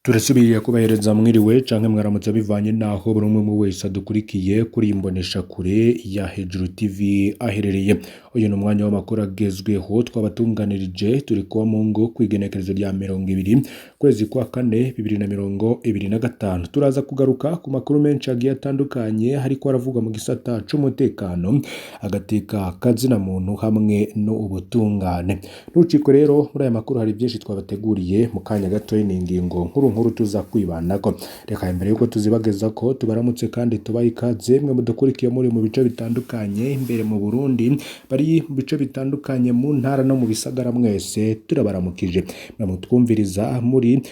Turasubiye kubahereza mwiriwe canke mwaramutse bivanye naho buri umwe mu wese adukurikiye kuri imbonesha kure ya Hejuru TV aherereye. Uyu ni umwanya w'amakuru agezweho twabatunganirije turi kuwa Mungu kw'igenekerezo rya 20 kwezi kwa kane 2025. Turaza kugaruka ku makuru menshi agiye atandukanye hariko aravugwa mu gisata c'umutekano, agateka kazina muntu hamwe no ubutungane. Ntucikwe rero muri aya makuru hari byinshi twabateguriye mu kanya gato y'ingingo nkuru tuza kwibanako. Reka imbere yuko tuzibageza ko tubaramutse kandi tubaha ikaze mwe mudukurikiye muri mu bice bitandukanye imbere mu Burundi, bari mu bice bitandukanye mu ntara no mu bisagara, mwese turabaramukije. Mutwumviriza muri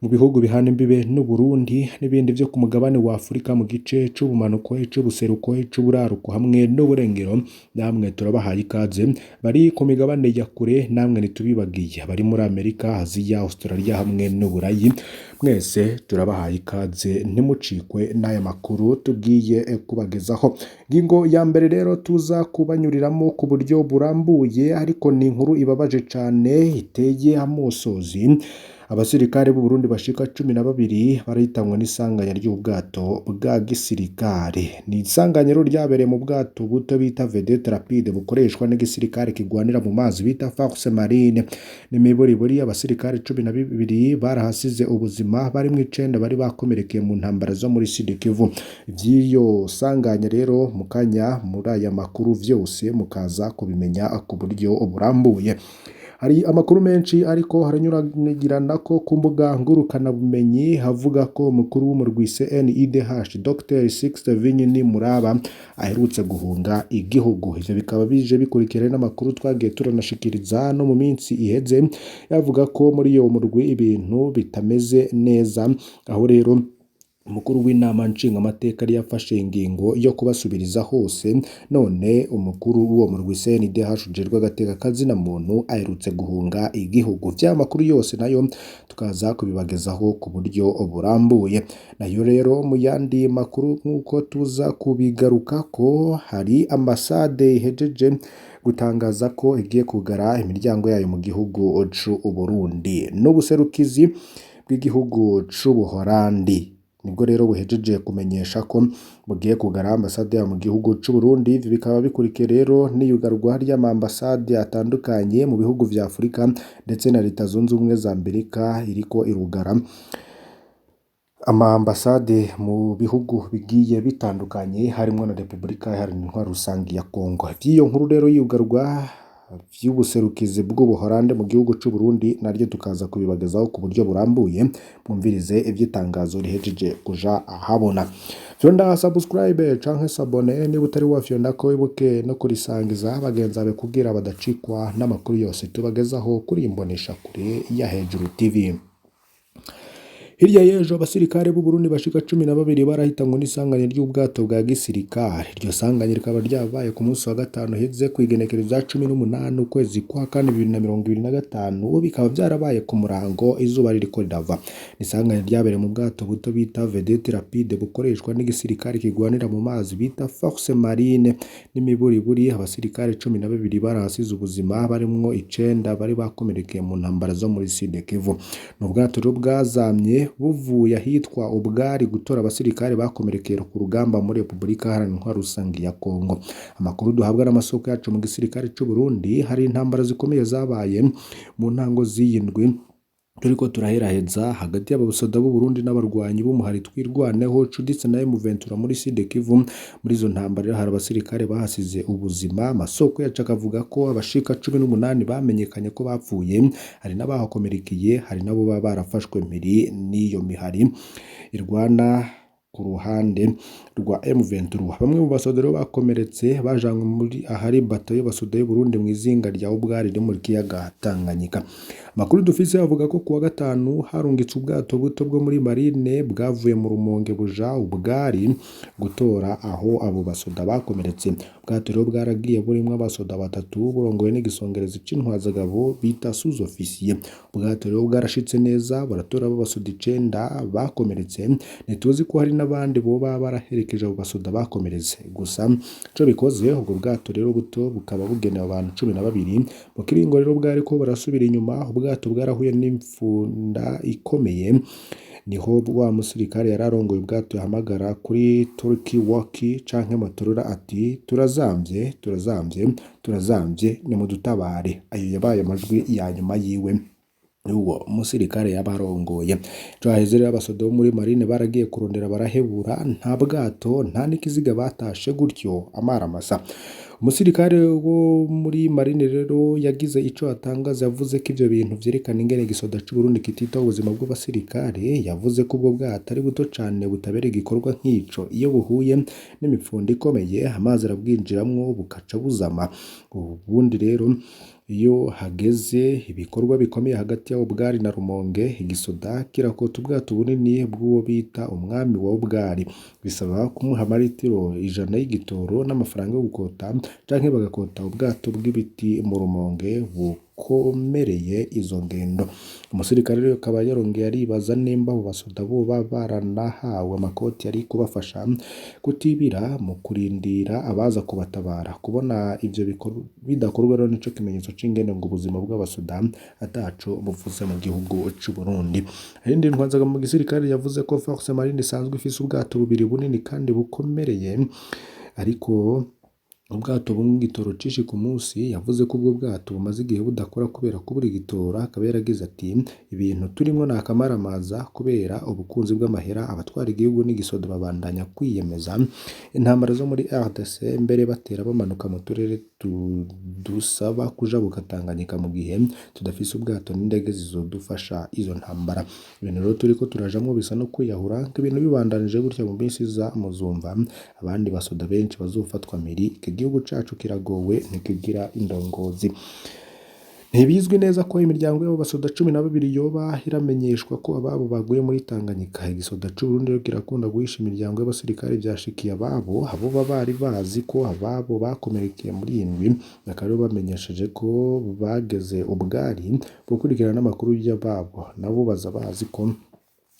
mu bihugu bihana imbibe n'u Burundi n'ibindi byo ku mugabane wa Afurika mu gice c'ubumanuko, c'ubuseruko, c'uburaruko hamwe n'uburengero, namwe turabahaye ikaze. Bari ku migabane ya kure namwe ntitubibagiye, bari muri Amerika, Aziya, Australia hamwe n'Uburayi, mwese turabahaye ikaze. Ntimucikwe n'aya makuru tugiye kubagezaho. Ngingo ya mbere rero tuza kubanyuriramo ku buryo burambuye, ariko ni inkuru ibabaje cane iteye amosozi. Abasirikare b'u Burundi bashika 12 barahitanwe n'isanganya ry'ubwato bwa gisirikare. Ni isanganyiro ryabereye mu bwato buto bita vedette rapide bukoreshwa n'igisirikare kigwanira mu mazi bita force marine. N'imiburiburi abasirikare 12 barahasize ubuzima, bari mu 9 bari bakomerekeye mu ntambara zo muri Sud Kivu. Ivy'iyo sanganya rero mukanya muri aya makuru vyose mukaza kubimenya ku buryo burambuye. Hari amakuru menshi ariko haranyuragirana ko ku mbuga ngurukana bumenyi havuga ko umukuru w'umurwi CNIDH Dr. Sixte Vinyini Muraba aherutse guhunga igihugu. Ivyo bikaba bije bikurikira n'amakuru twagiye turanashikiriza no mu minsi iheze yavuga ko muri iyo murwi ibintu bitameze neza, aho rero umukuru w'inama nshinga amateka yari yafashe ingingo yo kubasubiriza hose. None umukuru w'uwo murwi CNDH ujejwe agateka kazina muntu aherutse guhunga igihugu. Vya makuru yose nayo tukaza kubibagezaho ku buryo burambuye. Nayo rero mu yandi makuru nk'uko tuza kubigaruka ko hari ambasade ihejeje gutangaza ko igiye kugara imiryango yayo mu gihugu c'u Burundi n'ubuserukizi bw'igihugu c'u Buholandi. Nibwo rero buhejeje kumenyesha ko bugiye kugara ambasade mu gihugu c'u Burundi. Ivi bikaba bikurikiye rero n'iyugarwa ry'amambasade atandukanye mu bihugu vya Afurika ndetse na Leta Zunze Ubumwe za Amerika iriko irugara amambasade mu bihugu bigiye bitandukanye harimo na Repubulika Iharanira Rusangi ya Kongo. Vy'iyo nkuru rero y'ugarwa vy'ubuserukizi bw'Ubuholande mu gihugu c'u Burundi naryo tukaza kubibagezaho ku buryo burambuye. Mwumvirize ivy'itangazo rihejeje kuja ahabona. Fyonda subscribe canke s'abone niba utari wafyonda ko ibuke no kurisangiza bagenzi bawe kugira badacikwa n'amakuru yose tubagezaho kuri imbonesha kure ya Hejuru TV. Hirya y'ejo abasirikare b'u Burundi bashika 12 barahitanwe n'isanganya ry'ubwato bwa gisirikare. Iryo sanganya rikaba ryabaye ku munsi wa gatanu heze kw'igenekerezo rya 18 ukwezi kwa kane 2025, bikaba byarabaye ku murango izuba ririko rirava. Isanganya ryabereye mu bwato buto bita vedette rapide bukoreshwa n'igisirikare kigwanira mu mazi bita force marine. N'imiburiburi abasirikare 12 barahasize ubuzima, barimwo 9 bari bakomerekeye mu ntambara zo muri Sud Kivu. N'ubwato rero bwazamye buvuye ahitwa Ubwari gutora abasirikare bakomerekera ku rugamba muri Repubulika Iharanira Rusangi ya Kongo. Amakuru duhabwa n'amasoko yacu mu gisirikare c'u Burundi, hari intambara zikomeye zabaye mu ntango z'iyindwi turiko turaheraheza hagati y'abasoda b'u Burundi n'abarwanyi b'umuhari twirwaneho cuditse na M23 muri Sud Kivu. Muri izo ntambara hari abasirikare bahasize ubuzima. Amasoko yacu akavuga ko abashika 18 bamenyekanye ko bapfuye, hari n'abahakomerekeye, hari nabo baba barafashwe mpiri n'iyo mihari irwana ku ruhande rwa M23. Bamwe mu basodero bakomeretse bajanywe muri ahari bato y'abasoda y'u Burundi mu izinga rya Ubwari ryo muri kiyaga Tanganyika. Makuru dufise avuga ko kuwa gatanu harungitse ubwato buto bwo muri marine bwavuye mu Rumonge buja Ubwari gutora aho abo basoda bakomeretse. Ubwato rero bwaragiye burimwo abasoda 3 burongowe n'igisongereza c'intwazagabo bita sous-officier. Ubwato rero bwarashitse neza baratora abo basoda 9 bakomeretse. Nituzi ko hari n'abandi boba baraherekeje abo basoda bakomeretse. Gusa ico bikoze ubwo bwato rero buto bukaba bugenewe abantu 12. Mu kiringo rero bwari ko barasubira inyuma, ubwato bwarahuye n'imfunda ikomeye niho wa musirikare yararongoye ubwato yahamagara kuri Turkey Walkie canke Motorola ati turazamvye nimudutabare. Ayo yabaye amajwi ya nyuma yiwe uwo musirikare yabarongoye. Jo haheze rero abasoda bo muri marine baragiye kurondera barahebura, nta bwato nta n'ikiziga batashe, gutyo amaramasa. Umusirikare wo muri marine rero yagize ico atangaza, yavuze ko ivyo bintu vyerekana ingene igisoda c'u Burundi kititaho ubuzima bw'abasirikare. Yavuze ko ubwo bwato ari buto cane butabera igikorwa nk'ico, iyo buhuye n'imipfundo ikomeye amazi arabwinjiramwo bukaca buzama. Ubundi rero iyo hageze ibikorwa bikomeye hagati y'aho Bwari na Rumonge, igisoda kirakota ubwato bunini bw'uwo bita umwami wa Bwari, bisaba kumuha amaritiro 100 y'igitoro n'amafaranga yo gukota, canke bagakota ubwato bw'ibiti mu Rumonge bukomereye izo ngendo. Umusirikare rero akaba yarongeye aribaza nimba abo basoda boba baranahawe amakoti yari kubafasha kutibira mu kurindira abaza kubatabara. Kubona ivyo bidakorwa rero nico kimenyetso c'ingene ngo ubuzima bw'abasoda ataco buvuze mu gihugu c'u Burundi. Ahindi ntwanzaga mu gisirikare yavuze ko Force Marine isanzwe ifise ubwato bubiri bunini kandi bukomereye, ariko ubwato bumwe igitoro cishi ku munsi. Yavuze ko ubwo bwato bumaze igihe budakora kubera kubura igitoro. Akaba yaragize ati ibintu turimwo ni akamaramaza kubera ubukunzi bw'amahera. Abatwara igihugu n'igisoda babandanya kwiyemeza intambara zo muri RDC, mbere batera bamanuka mu turere dusaba kujabuka Tanganyika mu gihe tudafise ubwato n'indege zizodufasha izo ntambara. Ibintu rero turiko turajamwo bisa no kwiyahura. Ibintu bibandanije gutya mu minsi iza muzumva abandi basoda benshi bazofatwa miri. Igihugu cacu kiragowe ntikigira indongozi. Ntibizwi neza ko imiryango y'abo basoda 12 yoba iramenyeshwa ko ababo baguye muri Tanganyika. Igisoda c'u Burundi rero kirakunda guhisha imiryango y'abasirikare byashikiye ababo. Abo bari bazi ko ababo bakomerekeye muri indwi, bakaba bamenyesheje ko bageze Ubwari gukurikirana n'amakuru y'ababo. Nabo baza bazi ko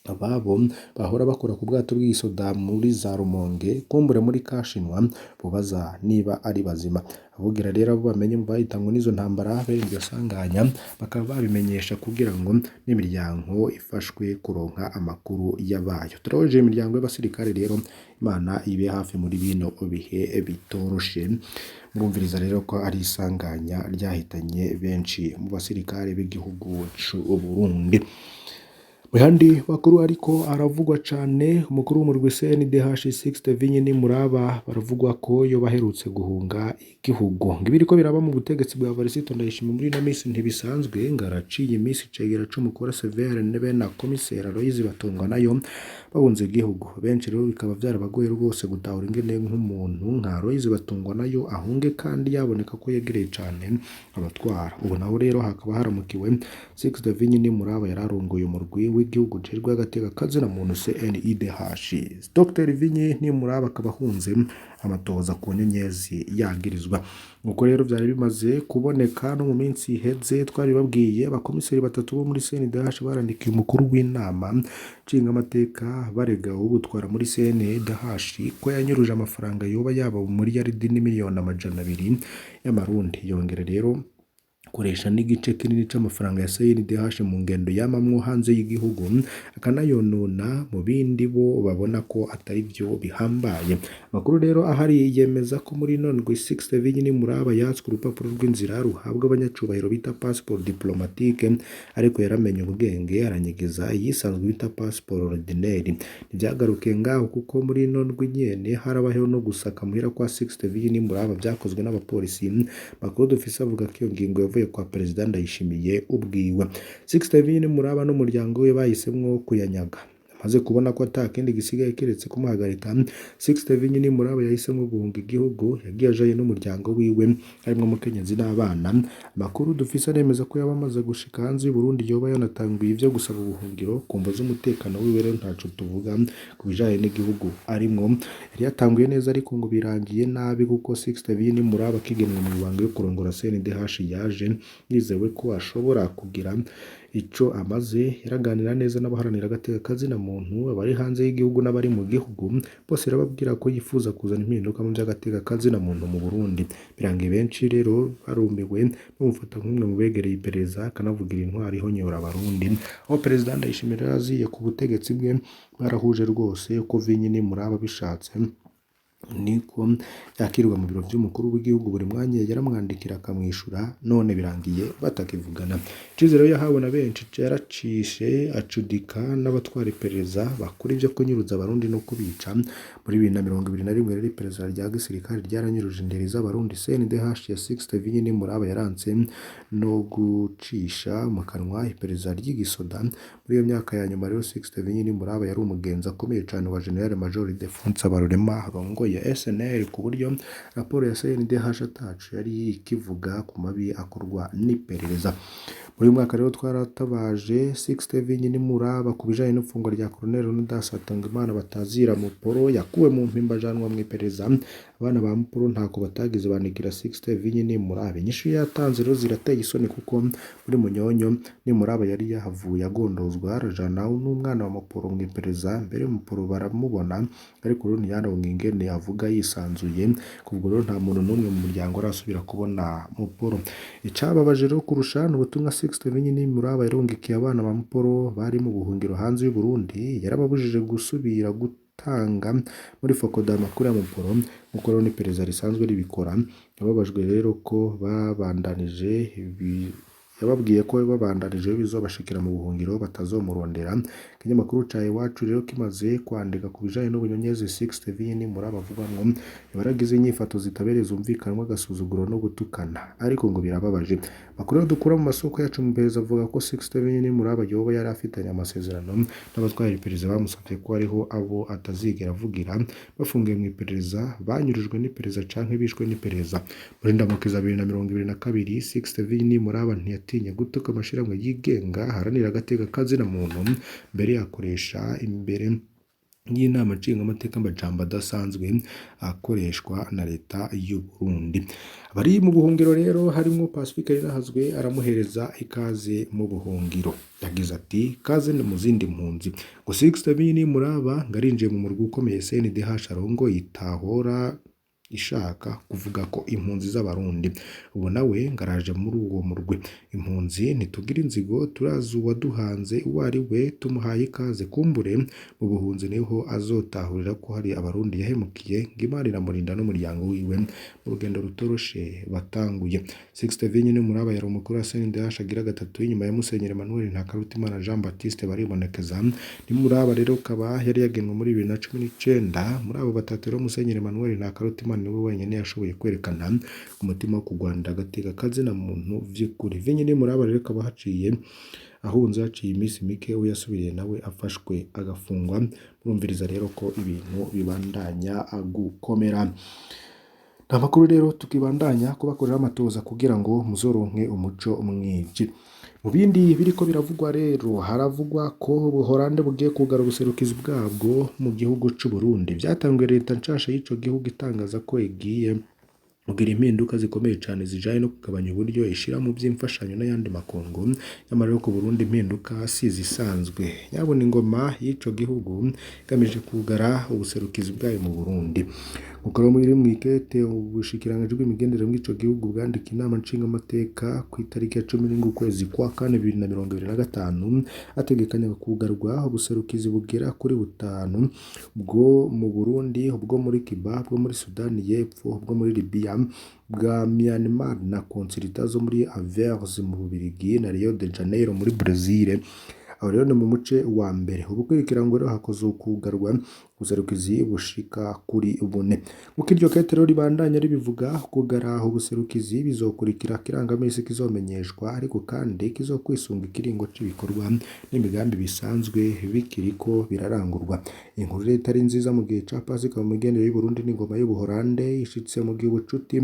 ababo bahora bakora ku bwato bw'igisoda muri za Rumonge, kumbure muri Kashinwa, bubaza niba ari bazima. Abugira rero abo bamenye bahitanywe n'izo ntambara bene iryo sanganya, bakaba babimenyesha kugira ngo n'imiryango ifashwe kuronka amakuru yabayo. Turahoje imiryango y'abasirikare rero, Imana ibe hafi muri bino bihe bitoroshe. Murumviriza rero ko ari isanganya ryahitanye benshi mu basirikare b'igihugu c'u Burundi. Muyandi makuru ariko aravugwa cane, umukuru w'umurwi CNDH Sixte Vinyinimuraba baravugwa ko yo baherutse guhunga igihugu. Ngibiriko biraba mu butegetsi bwa Varisito Ndayishimiye muri na misi ntibisanzwe, ngaraciye imisi cegera c'umukuru Severe nebe na komisera Loyizi Batungwa nayo bahunze igihugu. Benshi rero bikaba byarabagoye rwose gutahura ingene nk'umuntu nka Loyizi Batungwa nayo ahunge kandi yaboneka ko yegereye cane abatwara. Ubu naho rero hakaba haramukiwe Sixte Vinyinimuraba yararongoye umurwi w'igihugu jerwe agateka kazina muntu CNIDH. Dr Vinyinimuraba akaba ahunze amatoza ku nyenyezi yagirizwa. Nuko rero byari bimaze kuboneka no mu minsi iheze, twari babwiye abakomiseri 3 bo muri CNDH barandikiye umukuru w'inama nshinga amateka barega ubutwara muri CNDH ko yanyuruje amafaranga yoba yaba muri yaridi n'imiliyoni 200 y'amarundi. Yongera rero kuresha n'igice kinini c'amafaranga ya CNDH mu ngendo yamamwo hanze y'igihugu, akanayonona mu bindi bo babona ko atari byo bihambaye. Makuru rero ahari yemeza ko muri nondwe 6 Vinyinimuraba yatswe urupapuro rw'inzira ruhabwa abanyacubahiro bita passeport diplomatique, ariko yaramenye ubwenge aranyegeza yisanzwe bita passeport ordinaire. Ntibyagaruke ngaho kuko muri nondwe nyene harabaho no gusaka muhira kwa 6 Vinyinimuraba byakozwe n'abapolisi. Makuru dufise avuga ko iyo ngingo yavuye kwa Perezida Ndayishimiye ubwiwe. 6 Vinyinimuraba n'umuryango we bahisemwo kuyanyaga. Amaze kubona ko atakindi gisigaye keretse kumuhagarika, 6 Vinyinimuraba yahisemwo guhunga igihugu. Yagiye ajaye n'umuryango wiwe harimo umukenyezi n'abana. Amakuru dufise aremeza ko yabamaze gushika hanze y'u Burundi yoba yanatanguye ivyo gusaba ubuhungiro kumva z'umutekano wiwe. Rero ntaco tuvuga kubijaye n'igihugu arimwo. Yari yatanguye neza ariko ngo birangiye nabi kuko 6 Vinyinimuraba kigenwe mu banga yo kurongora CNDH yaje yizewe ko ashobora kugira ico amaze, yaraganira neza n'abaharanira agateka kazina muntu, abari hanze y'igihugu n'abari mu gihugu, bose arababwira ko yifuza kuzana impinduka mu vy'agateka kazina muntu mu Burundi. Birangiye benshi rero barumiwe bamufata nk'umwe mu begereye iperereza akanavugira intwari ihonyora abarundi. Aho Perezida Ndayishimiye yaziye ku butegetsi bwe barahuje rwose uko vinyini muraba bishatse niko yakirwa mu biro vy'umukuru w'igihugu, buri mwanya yaramwandikira akamwishura, none birangiye batakivugana. Icizero yahawe na benshi yaracishe acudika n'abatwara iperereza bakora ivyo kunyuruza abarundi no kubica. Muri 2021 rero iperereza rya gisirikare ryaranyuruje inderi z'abarundi. CNDH ya Sixte Vinyini Muraba yaranse no gucisha mu kanwa iperereza ry'igisoda. Muri iyo myaka ya nyuma rero Sixte Vinyini Muraba yari umugenzi akomeye cane wa General Major Ildefonse Habarurema arongoye ya SNL, ku buryo raporo ya CNDH atacu yari ikivuga ku mabi akorwa n'iperereza. Muri uyu mwaka rero twaratabaje Sixte Vinyini Muraba ku bijanye n'ifungwa rya Colonel Leonidas Hatungimana batazira Muporo yakuwe mu mpimba ajanwa mu iperereza. Abana ba Muporo ntako batagize banikira Sixte Vinyini Muraba. Inyishu yatanze rero zirateye isoni kuko muri Munyonyo ni Muraba yari yahavuye agondozwa arajana n'umwana wa Muporo mu iperereza. Mbere Muporo baramubona ariko rero ntiyaronke ingene avuga yisanzuye, kubwo rero nta muntu n'umwe mu muryango arasubira kubona Muporo. Icababaje rero kurusha n'ubutumwa Sixte Vinyini Muraba yarongekiye abana ba Muporo bari mu buhungiro hanze y'u Burundi, yarababujije gusubira gutanga muri Fokoda amakuru ya Muporo nk'uko rero n'iperereza risanzwe ribikora. Yababajwe rero ko yababwiye ko babandanije bizobashikira mu buhungiro batazomurondera. Ikinyamakuru ca Iwacu rero kimaze kwandika ku bijanye n'ubunyonyezi Sixte Vinyini Muraba avugwamwo yaragize inyifato zitabereye zumvikanwa, agasuzuguro no gutukana, ariko ngo birababaje. Makuru dukura mu masoko yacu mu iperereza avuga ko Sixte Vinyini Muraba yoba yari afitanye amasezerano n'abatwara iperereza bamusabye ko hariho abo atazigera avugira bafungiye mu iperereza, banyurijwe n'iperereza canke bishwe n'iperereza. Muri Ndamukiza 2022 Sixte Vinyini Muraba ntiyatinya gutuka amashirahamwe yigenga haranira agateka kazina muntu, mbere yakoresha imbere y'inama nshingamateka amajambo adasanzwe akoreshwa na leta y'u Burundi. Abari mu buhungiro rero harimo Pacifique Ninahazwe aramuhereza ikaze mu buhungiro, yagize ati kaze mu zindi mpunzi. Ngo Sixte Vinyini Muraba ngarinjiye mu murwi ukomeye CNDH arongo itahora ishaka kuvuga ko impunzi z'abarundi, ubu nawe ngaraje muri uwo murwi. Impunzi ntitugira inzigo, turazi uwaduhanze uwo ari we, tumuhaye ikaze, kumbure mu buhunzi niho azotahurira ko hari abarundi yahemukiye, ng'Imana iramurinda n'umuryango wiwe mu rugendo rutoroshe batanguye. Sixte Vinyini Muraba yari umukuru wa CNDH agira gatatu inyuma ya Musenyeri Emmanuel Ntakarutimana Jean Baptiste baribonekeza. Ni Muraba rero kaba yari yagenwe muri 2019. Muri abo batatu rero Musenyeri Emmanuel Ntakarutimana niwe wenyene yashoboye kwerekana umutima wo kugwanda agateka kazina muntu vy'ukuri. Vinyini Muraba rero kaba haciye ahunze haciye iminsi mike we yasubiriye nawe afashwe agafungwa. Murumviriza rero ko ibintu bibandanya gukomera. Nta makuru rero tukibandanya kubakorera amatoza kugira ngo muzoronke umuco mwinshi. Mu bindi biriko biravugwa rero haravugwa ko Ubuholande bugiye kugara ubuserukizi bwabwo mu gihugu c'u Burundi. Vyatanguye leta nshasha y'ico gihugu itangaza ko igiye kugira impinduka zikomeye cyane zijanye no kugabanya uburyo ishira mu by'imfashanyo n'ayandi makungu. Nyamara rero ku Burundi impinduka si zisanzwe, yabona ingoma y'ico gihugu igamije kugara ubuserukizi bwayo mu Burundi. Ukora muri mwikete ubushikiranganji bw'imigendere mw'ico gihugu bwandika inama nshingamateka ku itariki ya 10 ukwezi kwa kane 2025 ategekanya kugarwa ubuserukizi bugera kuri 5 bwo mu Burundi, ubwo muri Cuba, bwo muri Sudani y'Epfo, ubwo muri Libya, bwa Myanmar na konsilita zo muri Anvers mu Bubiligi na Rio de Janeiro muri Brazil. Aho rero ni mu muce wa mbere. Ubukurikirana rero hakoze kugarwa ubuserukizi bushika kuri 4. Uko iryo kete rero ribandanya ribivuga kugara ubuserukizi bizokurikira kirangamisi kizomenyeshwa, ariko kandi kizokwisunga ikiringo c'ibikorwa n'imigambi bisanzwe bikiriko birarangurwa. Inkuru rero itari nziza mu gihe ca Pasika mu migendere y'u Burundi n'ingoma y'Ubuholande ishitse mu gihe ubucuti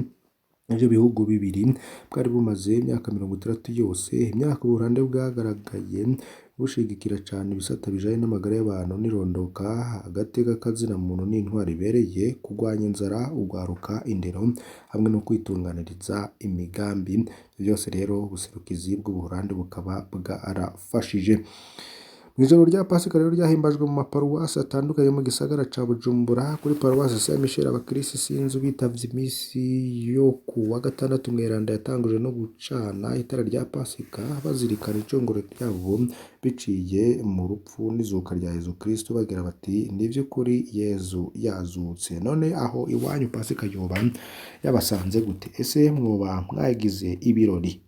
ivyo bihugu bibiri bwari bumaze imyaka 60 yose. Imyaka Ubuholande bwagaragaye bushigikira cane ibisata bijanye n'amagara y'abantu n'irondoka, agateka k'azina muntu n'intwaro ibereye, kurwanya inzara, urwaruka, indero hamwe no kwitunganiriza imigambi. Ivyo vyose rero ubuserukizi bw'Ubuholandi bukaba bwarafashije. Mw'ijoro rya Pasika rero ryahimbajwe mu maparuwasi atandukanye mu gisagara ca Bujumbura, kuri paruwasi Saint Michel abakirisi sinzi bitavye imisi yo kuwa gatandatu mweranda yatanguje no gucana itara rya Pasika bazirikana icongoro ryabo biciye mu rupfu n'izuka rya Yezu Kristo, bagira bati ni vy'ukuri Yezu yazutse. None aho iwanyu Pasika yoba yabasanze gute? Ese mwoba mwagize ibirori?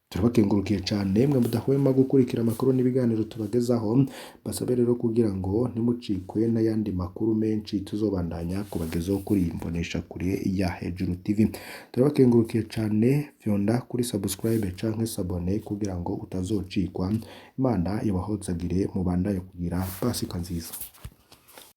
Turabakengurukiye cane mwe mudahwema gukurikira amakuru n'ibiganiro tubagezaho, basabe rero kugira ngo ntimucikwe n'ayandi makuru menshi tuzobandanya kubagezaho kuri iyi mboneshakure ya Hejuru TV. Turabakengurukiye cane, vyonda kuri subscribe canke s'abone kugira ngo utazocikwa. Imana ibahozagire mubandanye kugira Pasika nziza.